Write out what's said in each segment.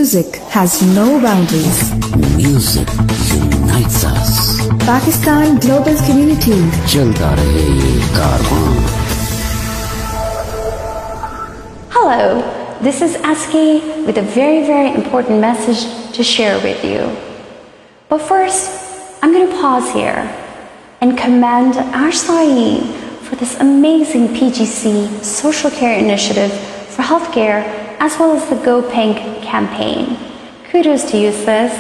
Music has no boundaries. Music unites us. Pakistan Global Community. चलता रहे ये कारवां. Hello, this is 𝑘𝐖𝐲 with a very important message to share with you. But first, I'm going to pause here and commend 𝐈𝐍𝐈𝐓 for this amazing PGC social care initiative for healthcare, as well as the Go Pink campaign. Kudos to you, sis.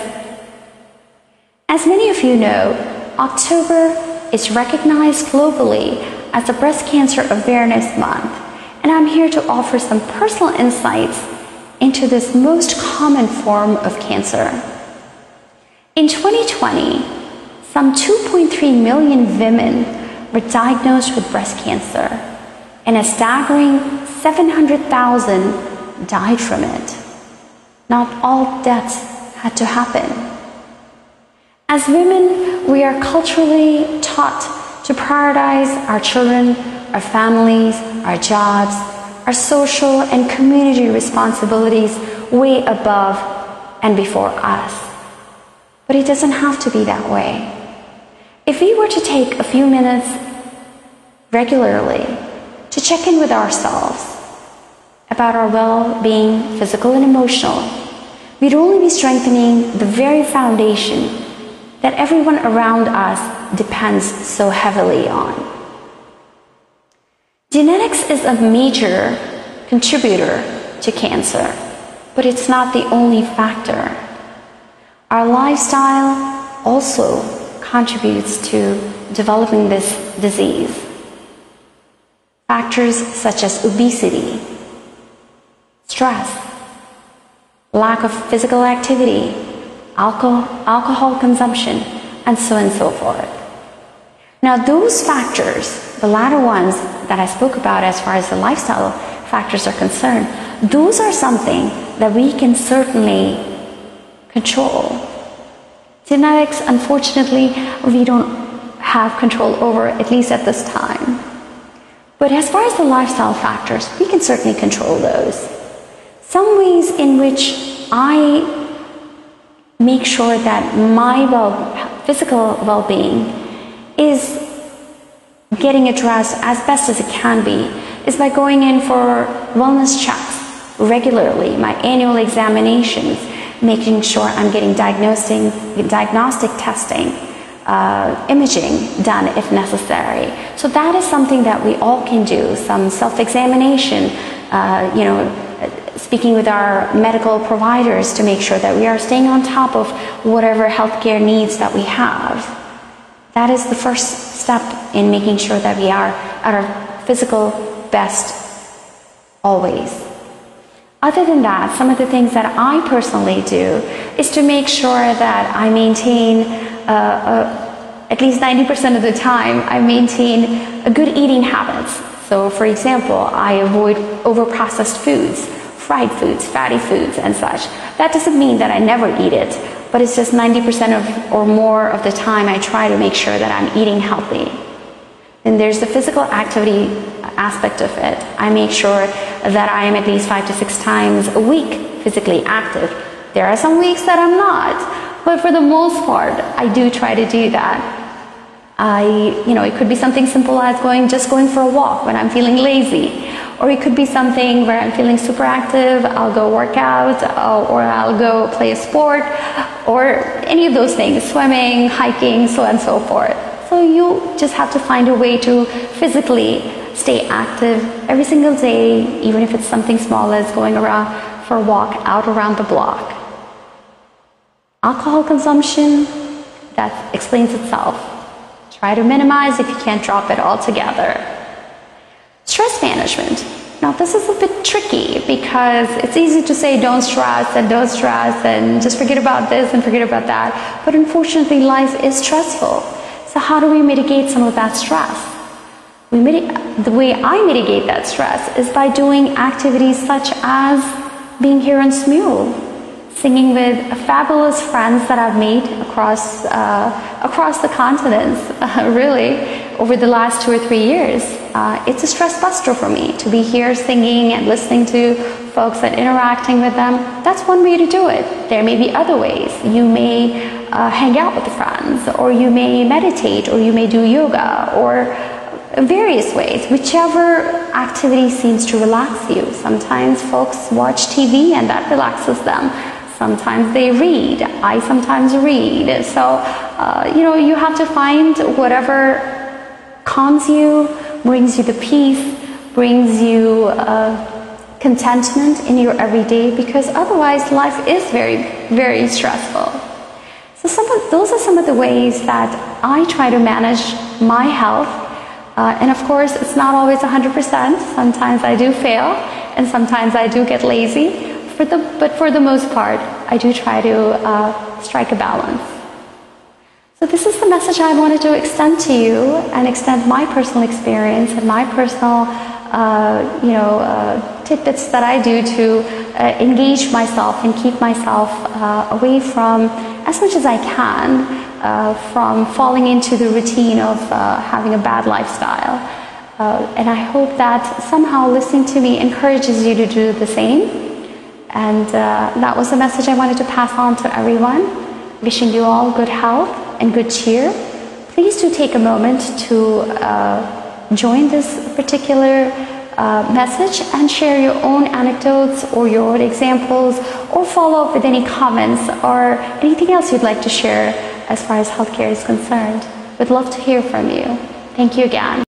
As many of you know, October is recognized globally as the Breast Cancer Awareness Month, and I'm here to offer some personal insights into this most common form of cancer. In 2020, some 2.3 million women were diagnosed with breast cancer, and a staggering 700,000 died from it. Not all deaths had to happen. As women, we are culturally taught to prioritize our children, our families, our jobs, our social and community responsibilities way above and before us. But it doesn't have to be that way. If we were to take a few minutes regularly to check in with ourselves about our well-being, physical and emotional, we'd only be strengthening the very foundation that everyone around us depends so heavily on. Genetics is a major contributor to cancer, but it's not the only factor. Our lifestyle also contributes to developing this disease. Factors such as obesity, stress, lack of physical activity, alcohol consumption, and so on and so forth. Now those factors, the latter ones that I spoke about as far as the lifestyle factors are concerned, those are something that we can certainly control. Genetics, unfortunately, we don't have control over, at least at this time. But as far as the lifestyle factors, we can certainly control those. Some ways in which I make sure that my physical well-being is getting addressed as best as it can be is by going in for wellness checks regularly, my annual examinations, making sure I'm getting diagnostic testing, imaging done if necessary. So that is something that we all can do, some self-examination, speaking with our medical providers to make sure that we are staying on top of whatever healthcare needs that we have. That is the first step in making sure that we are at our physical best always. Other than that, some of the things that I personally do is to make sure that I maintain, at least 90% of the time, I maintain a good eating habits. So for example, I avoid overprocessed foods, fried foods, fatty foods, and such. That doesn't mean that I never eat it, but it's just 90% or more of the time I try to make sure that I'm eating healthy. Then there's the physical activity aspect of it. I make sure that I am at least 5 to 6 times a week physically active. There are some weeks that I'm not, but for the most part, I do try to do that. It could be something simple as just going for a walk when I'm feeling lazy. Or it could be something where I'm feeling super active, I'll go work out, or I'll go play a sport, or any of those things, swimming, hiking, so on and so forth. So you just have to find a way to physically stay active every single day, even if it's something small as going around for a walk out around the block. Alcohol consumption, that explains itself. Try to minimize if you can't drop it altogether. Stress management. Now this is a bit tricky because it's easy to say don't stress and just forget about this and forget about that. But unfortunately life is stressful. So how do we mitigate some of that stress? The way I mitigate that stress is by doing activities such as being here in Smule, singing with fabulous friends that I've made across the continents, really, over the last 2 or 3 years. It's a stress buster for me to be here singing and listening to folks and interacting with them, that's one way to do it. There may be other ways. You may hang out with friends, or you may meditate, or you may do yoga, or various ways, whichever activity seems to relax you. Sometimes folks watch TV and that relaxes them. Sometimes they read. I sometimes read. So, you have to find whatever calms you, brings you the peace, brings you contentment in your everyday, because otherwise life is very, very stressful. So those are some of the ways that I try to manage my health. And of course, it's not always 100%. Sometimes I do fail, and sometimes I do get lazy. But for the most part, I do try to strike a balance. So this is the message I wanted to extend to you, and extend my personal experience and my personal, tidbits that I do to engage myself and keep myself away from, as much as I can, from falling into the routine of having a bad lifestyle. And I hope that somehow listening to me encourages you to do the same. And that was the message I wanted to pass on to everyone. Wishing you all good health and good cheer. Please do take a moment to join this particular message and share your own anecdotes or your own examples, or follow up with any comments or anything else you'd like to share as far as healthcare is concerned. We'd love to hear from you. Thank you again.